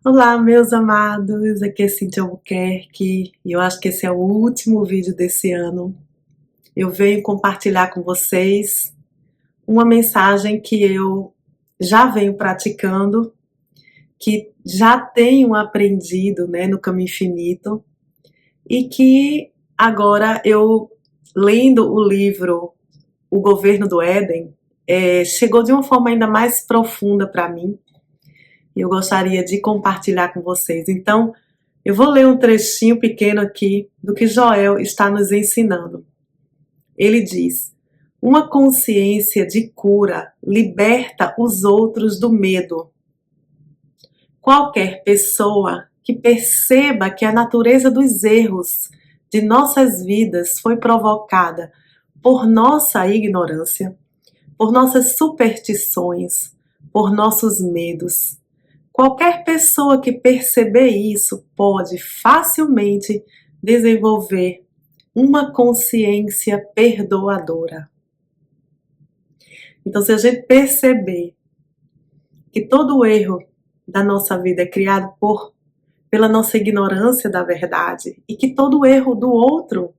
Olá, meus amados, aqui é Cíntia Albuquerque e eu acho que esse é o último vídeo desse ano. Eu venho compartilhar com vocês uma mensagem que eu já venho praticando, que já tenho aprendido, né, no Caminho Infinito e que agora eu, lendo o livro O Governo do Éden, chegou de uma forma ainda mais profunda para mim e eu gostaria de compartilhar com vocês. Então, eu vou ler um trechinho pequeno aqui do que Joel está nos ensinando. Ele diz: uma consciência de cura liberta os outros do medo. Qualquer pessoa que perceba que a natureza dos erros de nossas vidas foi provocada por nossa ignorância, por nossas superstições, por nossos medos. Qualquer pessoa que perceber isso pode facilmente desenvolver uma consciência perdoadora. Então, se a gente perceber que todo erro da nossa vida é criado pela nossa ignorância da verdade e que todo erro do outro,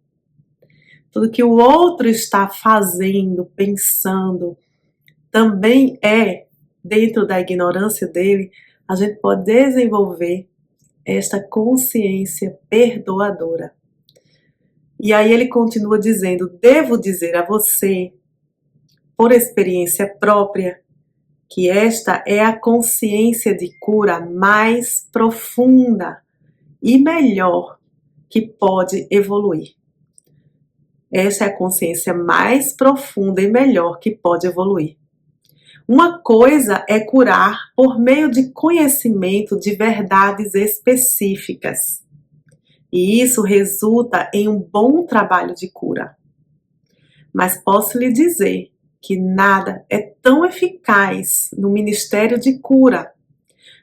tudo que o outro está fazendo, pensando, também é dentro da ignorância dele, a gente pode desenvolver esta consciência perdoadora. E aí ele continua dizendo: devo dizer a você, por experiência própria, que esta é a consciência de cura mais profunda e melhor que pode evoluir. Essa é a consciência mais profunda e melhor que pode evoluir. Uma coisa é curar por meio de conhecimento de verdades específicas. E isso resulta em um bom trabalho de cura. Mas posso lhe dizer que nada é tão eficaz no ministério de cura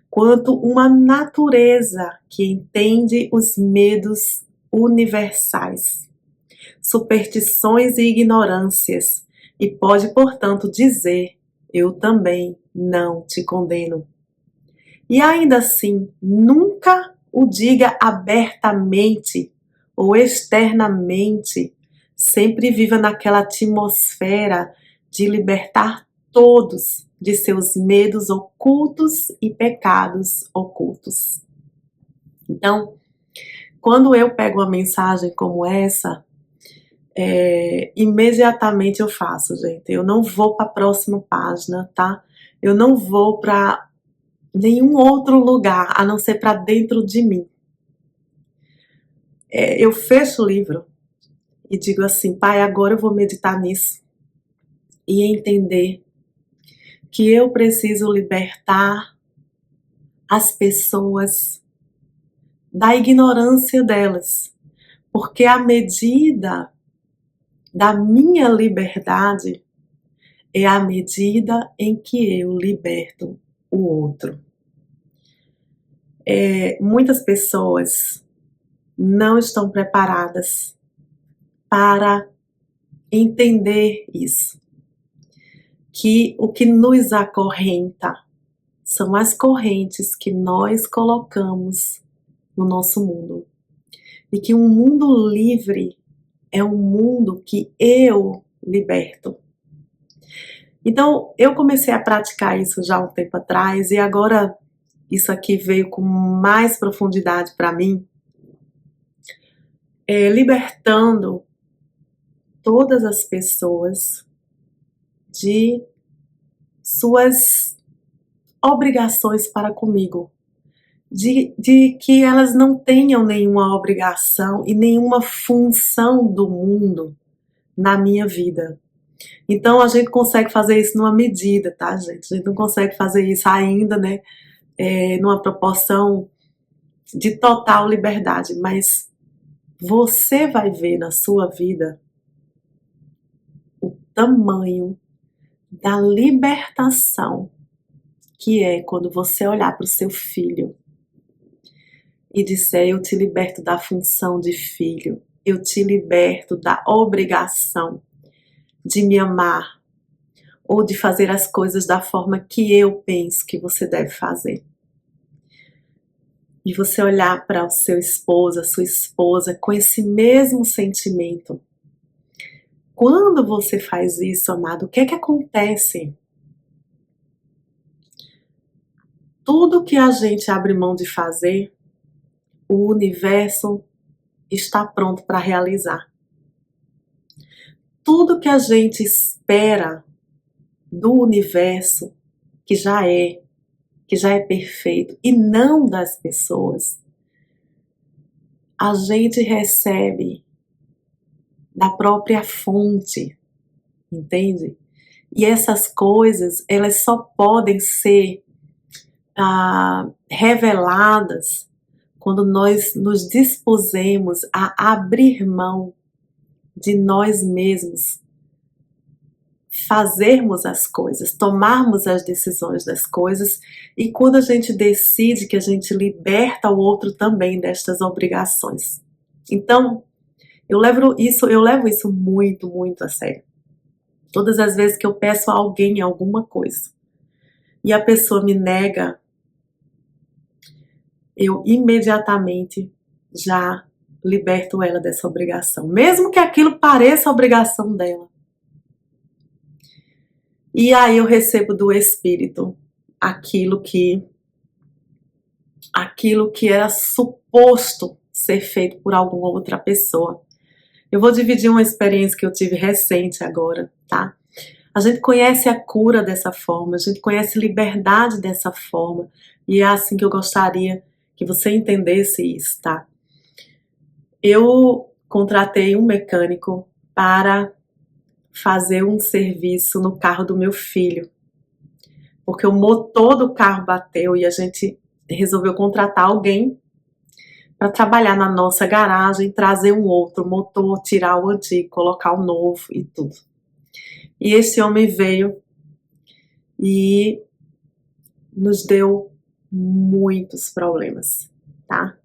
quanto uma natureza que entende os medos universais, superstições e ignorâncias, e pode, portanto, dizer: eu também não te condeno. E ainda assim, nunca o diga abertamente ou externamente, sempre viva naquela atmosfera de libertar todos de seus medos ocultos e pecados ocultos. Então, quando eu pego uma mensagem como essa, imediatamente eu faço, gente. Eu não vou para a próxima página, tá? Eu não vou para nenhum outro lugar a não ser para dentro de mim. Eu fecho o livro e digo assim: Pai, agora eu vou meditar nisso e entender que eu preciso libertar as pessoas da ignorância delas, porque a medida da minha liberdade é a medida em que eu liberto o outro. Muitas pessoas não estão preparadas para entender isso, que o que nos acorrenta são as correntes que nós colocamos no nosso mundo, e que um mundo livre é um mundo que eu liberto. Então, eu comecei a praticar isso já há um tempo atrás, e agora isso aqui veio com mais profundidade para mim, libertando todas as pessoas de suas obrigações para comigo, de que elas não tenham nenhuma obrigação e nenhuma função do mundo na minha vida. Então a gente consegue fazer isso numa medida, tá, gente? A gente não consegue fazer isso ainda, né, numa proporção de total liberdade, mas você vai ver na sua vida o tamanho da libertação que é quando você olhar para o seu filho e disser: eu te liberto da função de filho, eu te liberto da obrigação de me amar ou de fazer as coisas da forma que eu penso que você deve fazer. e você olhar para o seu esposo, a sua esposa, com esse mesmo sentimento. Quando você faz isso, amado, o que é que acontece? Tudo que a gente abre mão de fazer, o universo está pronto para realizar. Tudo que a gente espera do universo, que já é perfeito, e não das pessoas, a gente recebe da própria fonte, entende? E essas coisas, elas só podem ser reveladas quando nós nos dispusemos a abrir mão de nós mesmos, fazermos as coisas, tomarmos as decisões das coisas, e quando a gente decide que a gente liberta o outro também destas obrigações. Então, eu levo isso muito, muito a sério. Todas as vezes que eu peço a alguém alguma coisa e a pessoa me nega, eu imediatamente já liberto ela dessa obrigação, mesmo que aquilo pareça a obrigação dela. E aí eu recebo do Espírito aquilo que era suposto ser feito por alguma outra pessoa. Eu vou dividir uma experiência que eu tive recente agora, tá? A gente conhece a cura dessa forma, a gente conhece liberdade dessa forma, e é assim que eu gostaria que você entendesse isso, tá? Eu contratei um mecânico para fazer um serviço no carro do meu filho, porque o motor do carro bateu e a gente resolveu contratar alguém para trabalhar na nossa garagem, trazer um outro motor, tirar o antigo, colocar o novo e tudo. E esse homem veio e nos deu muitos problemas, tá?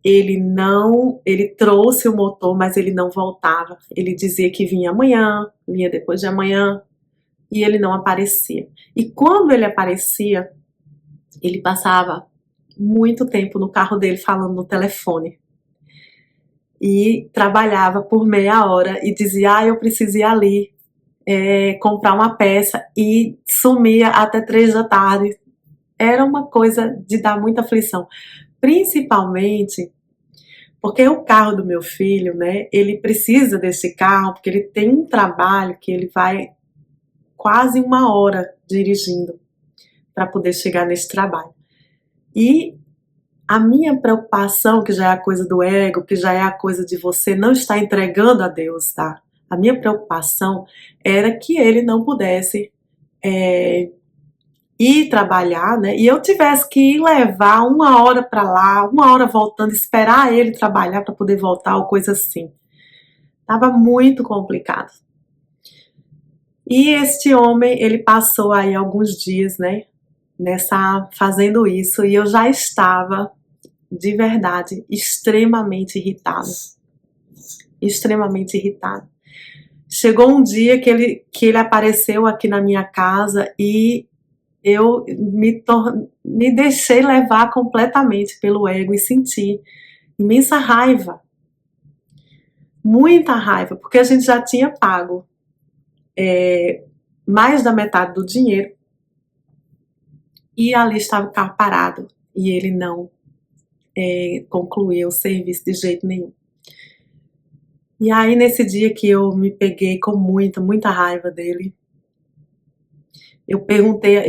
Ele trouxe o motor, mas ele não voltava. Ele dizia que vinha amanhã, vinha depois de amanhã, e ele não aparecia. E quando ele aparecia, ele passava muito tempo no carro dele falando no telefone. E trabalhava por meia hora e dizia, eu preciso ir ali comprar uma peça, e sumia até 3 da tarde. Era uma coisa de dar muita aflição. Principalmente porque o carro do meu filho, né, ele precisa desse carro, porque ele tem um trabalho que ele vai quase 1 hora dirigindo para poder chegar nesse trabalho. E a minha preocupação, que já é a coisa do ego, que já é a coisa de você não estar entregando a Deus, tá? A minha preocupação era que ele não pudesse ir trabalhar, né? E eu tivesse que ir levar 1 hora para lá, 1 hora voltando, esperar ele trabalhar para poder voltar, ou coisa assim. Tava muito complicado. E este homem, ele passou aí alguns dias, né? Fazendo isso, e eu já estava, de verdade, extremamente irritada. Extremamente irritada. Chegou um dia que ele apareceu aqui na minha casa e eu me deixei levar completamente pelo ego e senti imensa raiva. Muita raiva, porque a gente já tinha pago mais da metade do dinheiro e ali estava o carro parado e ele não concluiu o serviço de jeito nenhum. E aí, nesse dia que eu me peguei com muita raiva dele, eu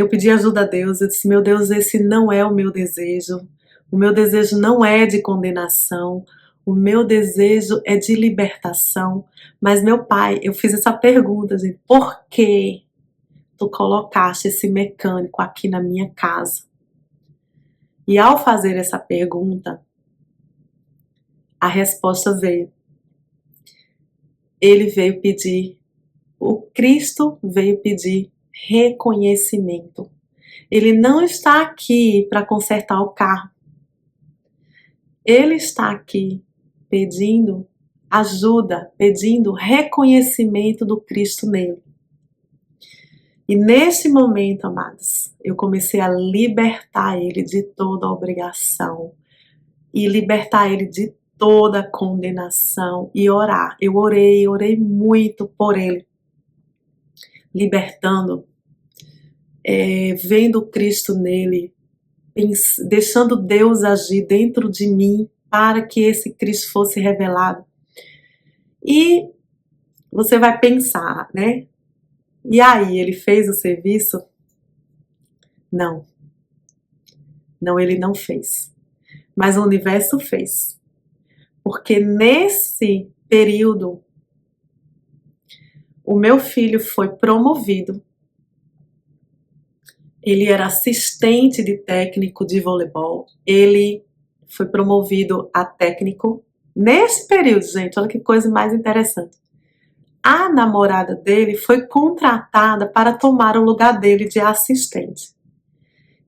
pedi ajuda a Deus, eu disse, meu Deus, esse não é o meu desejo não é de condenação, o meu desejo é de libertação. Mas, meu Pai, eu fiz essa pergunta, gente, por que tu colocaste esse mecânico aqui na minha casa? E ao fazer essa pergunta, a resposta veio. O Cristo veio pedir reconhecimento. Ele não está aqui para consertar o carro. Ele está aqui pedindo ajuda, pedindo reconhecimento do Cristo nele. E nesse momento, amados, eu comecei a libertar ele de toda a obrigação e libertar ele de toda a condenação e orar. Eu orei muito por ele, libertando, vendo Cristo nele, deixando Deus agir dentro de mim para que esse Cristo fosse revelado. E você vai pensar, né? E aí, ele fez o serviço? Não. Não, ele não fez. Mas o universo fez. Porque nesse período, o meu filho foi promovido. Ele era assistente de técnico de voleibol. Ele foi promovido a técnico. Nesse período, gente, olha que coisa mais interessante. A namorada dele foi contratada para tomar o lugar dele de assistente.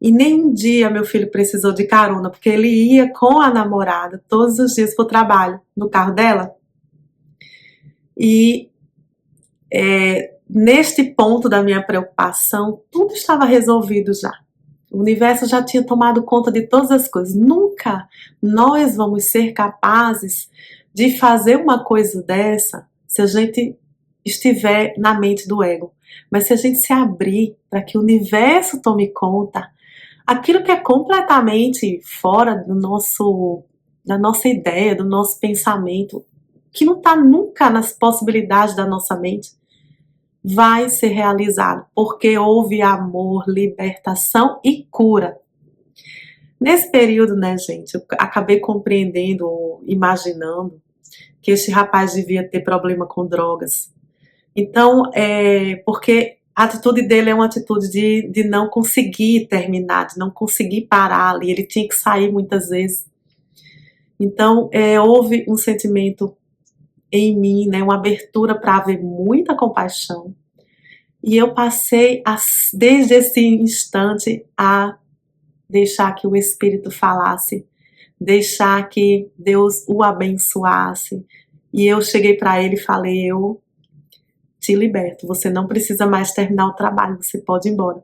E nem um dia meu filho precisou de carona, porque ele ia com a namorada todos os dias para o trabalho, no carro dela. E neste ponto da minha preocupação, tudo estava resolvido já. O universo já tinha tomado conta de todas as coisas. Nunca nós vamos ser capazes de fazer uma coisa dessa se a gente estiver na mente do ego. Mas se a gente se abrir para que o universo tome conta, aquilo que é completamente fora da nossa ideia, do nosso pensamento, que não está nunca nas possibilidades da nossa mente, vai ser realizado, porque houve amor, libertação e cura. Nesse período, né, gente, eu acabei compreendendo, imaginando que este rapaz devia ter problema com drogas. Então, porque a atitude dele é uma atitude de não conseguir terminar, de não conseguir parar ali, ele tinha que sair muitas vezes. Então, houve um sentimento em mim, né, uma abertura para haver muita compaixão. E eu passei, desde esse instante, a deixar que o Espírito falasse, deixar que Deus o abençoasse. E eu cheguei para ele e falei, eu te liberto, você não precisa mais terminar o trabalho, você pode ir embora.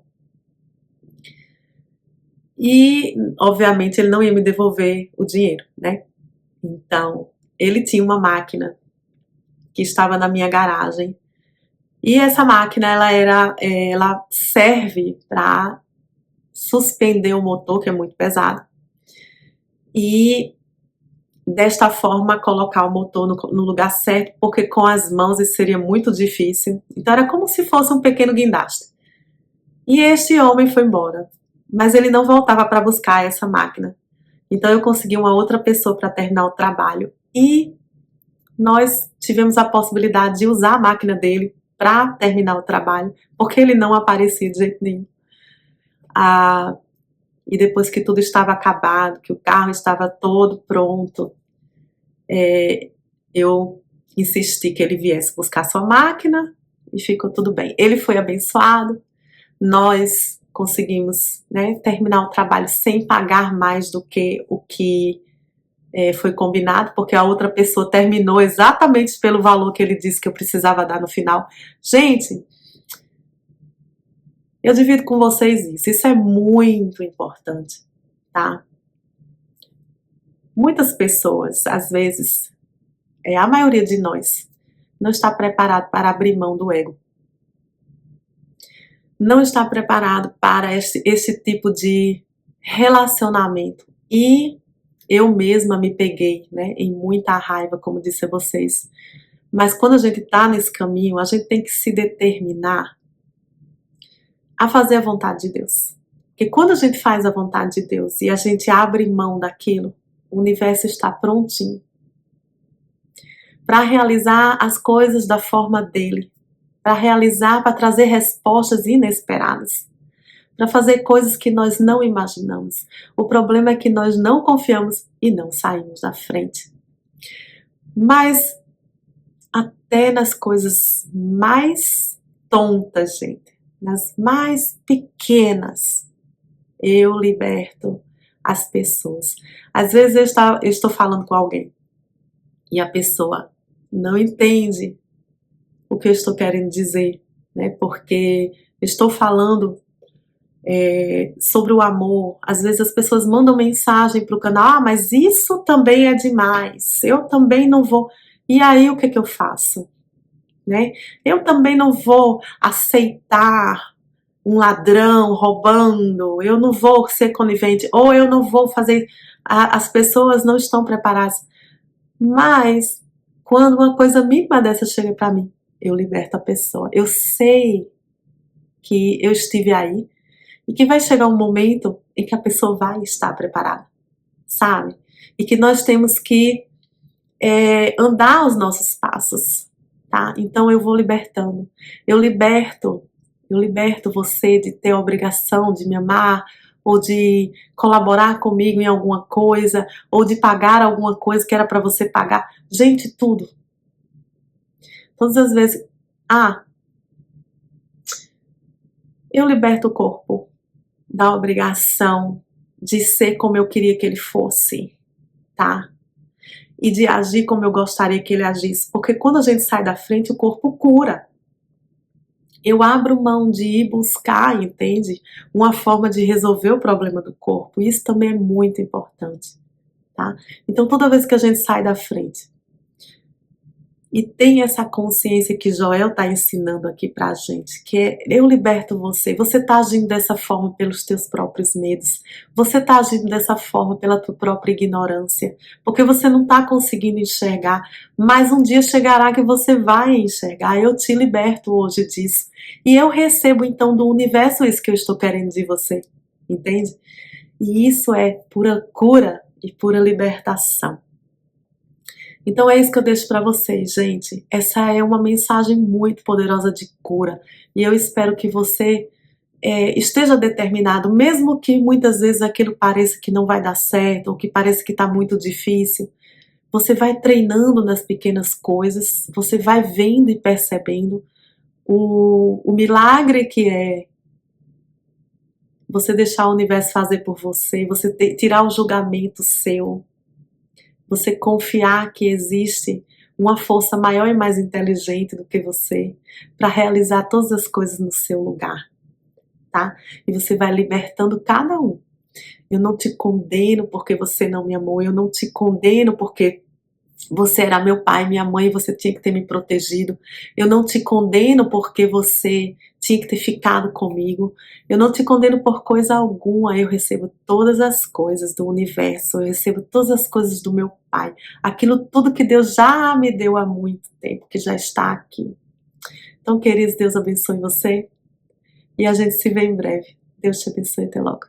E, obviamente, ele não ia me devolver o dinheiro, né? Então, ele tinha uma máquina que estava na minha garagem. E essa máquina, ela serve para suspender o motor, que é muito pesado. E, desta forma, colocar o motor no lugar certo, porque com as mãos isso seria muito difícil. Então, era como se fosse um pequeno guindaste. E este homem foi embora. Mas ele não voltava para buscar essa máquina. Então, eu consegui uma outra pessoa para terminar o trabalho. E nós tivemos a possibilidade de usar a máquina dele para terminar o trabalho, porque ele não aparecia de jeito nenhum. E depois que tudo estava acabado, que o carro estava todo pronto, eu insisti que ele viesse buscar sua máquina e ficou tudo bem. Ele foi abençoado, nós conseguimos, né, terminar o trabalho sem pagar mais do que o que foi combinado, porque a outra pessoa terminou exatamente pelo valor que ele disse que eu precisava dar no final. Gente, eu divido com vocês isso é muito importante, tá? Muitas pessoas, às vezes, a maioria de nós, não está preparado para abrir mão do ego. Não está preparado para esse tipo de relacionamento. E eu mesma me peguei, né, em muita raiva, como disse a vocês. Mas quando a gente está nesse caminho, a gente tem que se determinar a fazer a vontade de Deus. Porque quando a gente faz a vontade de Deus e a gente abre mão daquilo, o universo está prontinho para realizar as coisas da forma dele, para realizar, para trazer respostas inesperadas, para fazer coisas que nós não imaginamos. O problema é que nós não confiamos e não saímos da frente. Mas até nas coisas mais tontas, gente, nas mais pequenas, eu liberto as pessoas. Às vezes eu estou falando com alguém e a pessoa não entende o que eu estou querendo dizer, né? Porque estou falando sobre o amor. Às vezes as pessoas mandam mensagem para o canal, mas isso também é demais, eu também não vou. E aí o que eu faço? Né? Eu também não vou aceitar um ladrão roubando, eu não vou ser conivente, ou eu não vou fazer. As pessoas não estão preparadas. Mas quando uma coisa mínima dessa chega para mim, eu liberto a pessoa. Eu sei que eu estive aí e que vai chegar um momento em que a pessoa vai estar preparada, sabe? E que nós temos que andar os nossos passos, tá? Então eu vou libertando. Eu liberto você de ter a obrigação de me amar, ou de colaborar comigo em alguma coisa, ou de pagar alguma coisa que era para você pagar. Gente, tudo. Todas as vezes. Eu liberto o corpo da obrigação de ser como eu queria que ele fosse, tá? E de agir como eu gostaria que ele agisse. Porque quando a gente sai da frente, o corpo cura. Eu abro mão de ir buscar, entende? Uma forma de resolver o problema do corpo. Isso também é muito importante, tá? Então, toda vez que a gente sai da frente e tem essa consciência que Joel está ensinando aqui pra gente, que é: eu liberto você. Você está agindo dessa forma pelos teus próprios medos. Você está agindo dessa forma pela tua própria ignorância, porque você não está conseguindo enxergar, mas um dia chegará que você vai enxergar. Eu te liberto hoje disso. E eu recebo então do universo isso que eu estou querendo de você, entende? E isso é pura cura e pura libertação. Então é isso que eu deixo para vocês, gente. Essa é uma mensagem muito poderosa de cura. E eu espero que você esteja determinado, mesmo que muitas vezes aquilo pareça que não vai dar certo, ou que pareça que está muito difícil. Você vai treinando nas pequenas coisas, você vai vendo e percebendo o milagre que é você deixar o universo fazer por você, você tirar o julgamento seu, você confiar que existe uma força maior e mais inteligente do que você para realizar todas as coisas no seu lugar, tá? E você vai libertando cada um. Eu não te condeno porque você não me amou, eu não te condeno porque você era meu pai, minha mãe, e você tinha que ter me protegido. Eu não te condeno porque você tinha que ter ficado comigo. Eu não te condeno por coisa alguma. Eu recebo todas as coisas do universo. Eu recebo todas as coisas do meu pai. Aquilo tudo que Deus já me deu há muito tempo, que já está aqui. Então, queridos, Deus abençoe você. E a gente se vê em breve. Deus te abençoe. Até logo.